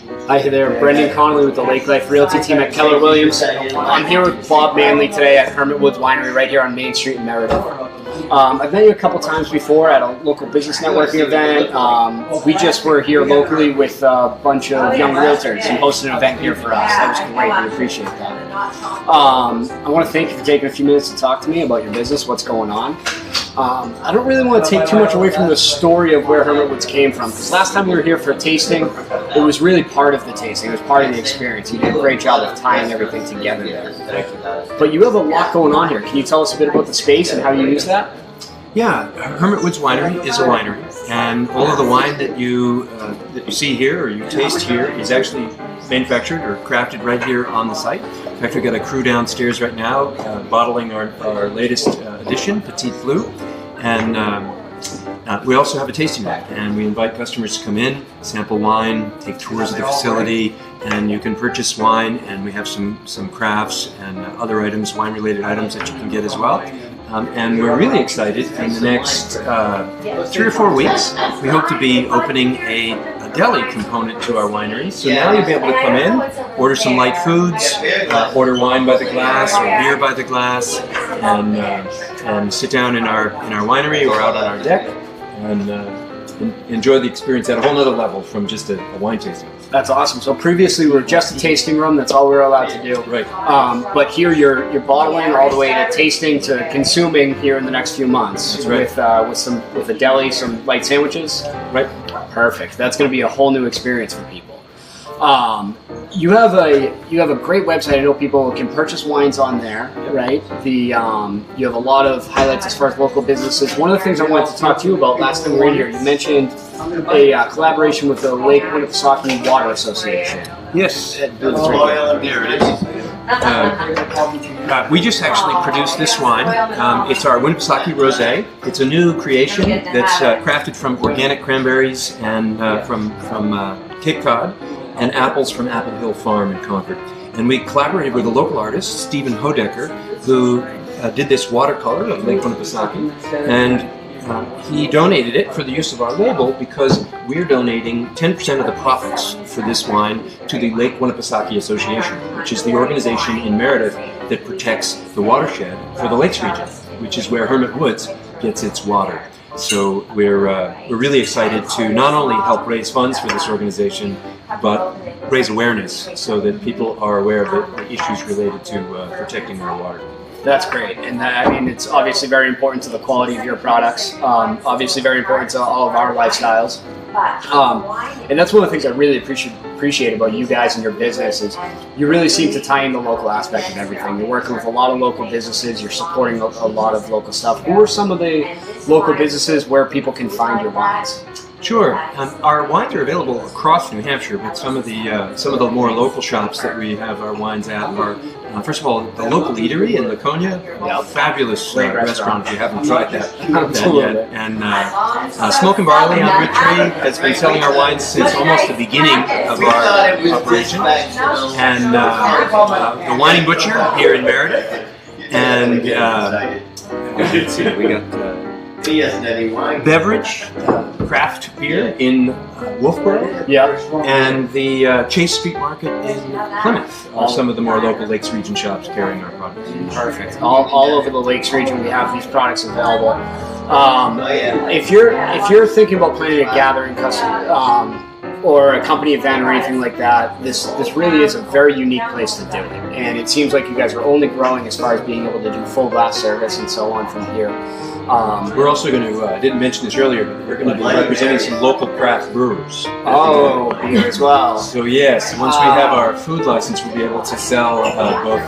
Hi there, Brendan Connolly with the Lake Life Realty team at Keller Williams. I'm here with Bob Manley today at Hermit Woods Winery right here on Main Street in Meredith. I've met you a couple times before at a local business networking event. We just were here locally with a bunch of young realtors and hosted an event here for us. That was great. We appreciate that. I want to thank you for taking a few minutes to talk to me about your business, what's going on. I don't really want to take too much away from the story of where Hermit Woods came from, because last time we were here for a tasting, it was really part of the tasting. It was part of the experience. You did a great job of tying everything together there. Thank you. But you have a lot going on here. Can you tell us a bit about the space and how you use that? Yeah, Hermit Woods Winery is a winery, and all of the wine that you see here or you taste here is actually manufactured or crafted right here on the site. In fact, we've got a crew downstairs right now bottling our latest edition, Petite Blue, and we also have a tasting room, and we invite customers to come in, sample wine, take tours of the facility, and you can purchase wine, and we have some crafts and other items, wine-related items that you can get as well. And we're really excited. In the next 3 or 4 weeks, we hope to be opening a deli component to our winery. So now you'll be able to come in, order some light foods, order wine by the glass or beer by the glass, and sit down in our winery or out on our deck and enjoy the experience at a whole other level from just a wine tasting. That's awesome. So previously we were just a tasting room. That's all we were allowed to do. Right. But here you're bottling all the way to tasting to consuming here in the next few months. That's right. With a deli, some light sandwiches. Right. Perfect. That's going to be a whole new experience for people. You have a great website. I know people can purchase wines on there, right? You have a lot of highlights as far as local businesses. One of the things I wanted to talk to you about last time we were in here, you mentioned a collaboration with the Lake Winnipesaukee Water Association. Yes. There it is. We just actually produced this wine. It's our Winnipesaukee Rosé. It's a new creation that's crafted from organic cranberries and from Cape Cod and apples from Apple Hill Farm in Concord. And we collaborated with a local artist, Stephen Hodecker, who did this watercolor of Lake Winnipesaukee, and he donated it for the use of our label because we're donating 10% of the profits for this wine to the Lake Winnipesaukee Association, which is the organization in Meredith that protects the watershed for the Lakes region, which is where Hermit Woods gets its water. So we're really excited to not only help raise funds for this organization, but raise awareness so that people are aware of the issues related to protecting our water. That's great, and I mean, it's obviously very important to the quality of your products, obviously very important to all of our lifestyles, and that's one of the things I really appreciate about you guys and your business is you really seem to tie in the local aspect of everything. You're working with a lot of local businesses, you're supporting a lot of local stuff. Who are some of the local businesses where people can find your wines? Sure. Our wines are available across New Hampshire, but some of the more local shops that we have our wines at are, first of all, the local eatery in Laconia, fabulous restaurant if you haven't tried that yet, and Smoke and Barley on Good Tree has been selling our wines since almost the beginning of our operation, and the Whining Butcher here in Meredith, and let's see, we got Beverage, craft beer in Wolfboro, and the Chase Street Market in Plymouth are some of the more local Lakes region shops carrying our products. Perfect. All over the Lakes region, we have these products available. If you're thinking about planning a gathering, or a company event or anything like that, this really is a very unique place to do it. And it seems like you guys are only growing as far as being able to do full glass service and so on from here. We're also going to, I didn't mention this earlier, but we're going to be representing some local craft brewers. Oh, beer as well. So yes, once we have our food license, we'll be able to sell both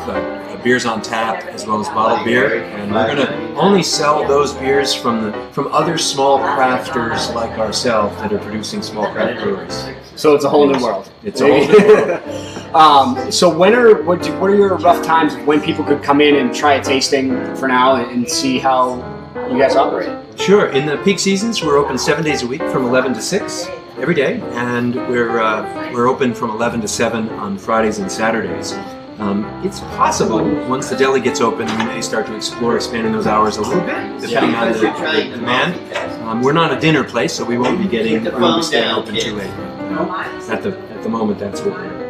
beers on tap as well as bottled beer, and we're going to only sell those beers from other small crafters like ourselves that are producing small craft breweries. So it's a whole new world. It's a whole new world. So what are your rough times when people could come in and try a tasting for now and see how you guys operate? Sure. In the peak seasons, we're open 7 days a week from 11 to 6 every day, and we're open from 11 to 7 on Fridays and Saturdays. It's possible once the deli gets open, we may start to explore expanding those hours a little bit, depending on the demand. We're not a dinner place, so we won't be staying open too late. At the moment, that's what we're doing.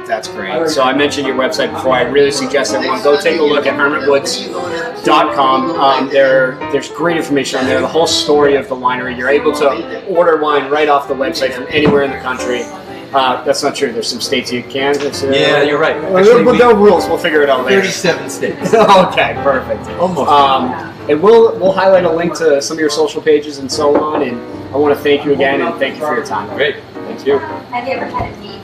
That's great. So I mentioned your website before. I really suggest everyone go take a look at hermitwoods.com. There's great information on there, the whole story of the winery. You're able to order wine right off the website from anywhere in the country. That's not true. There's some states you can't. Yeah, you're right. Actually, no rules. We'll figure it out later. 37 states. Okay, perfect. Almost. And we'll highlight a link to some of your social pages and so on. And I want to thank you again and thank you for your time. Great. Thank you. Have you ever had a meat?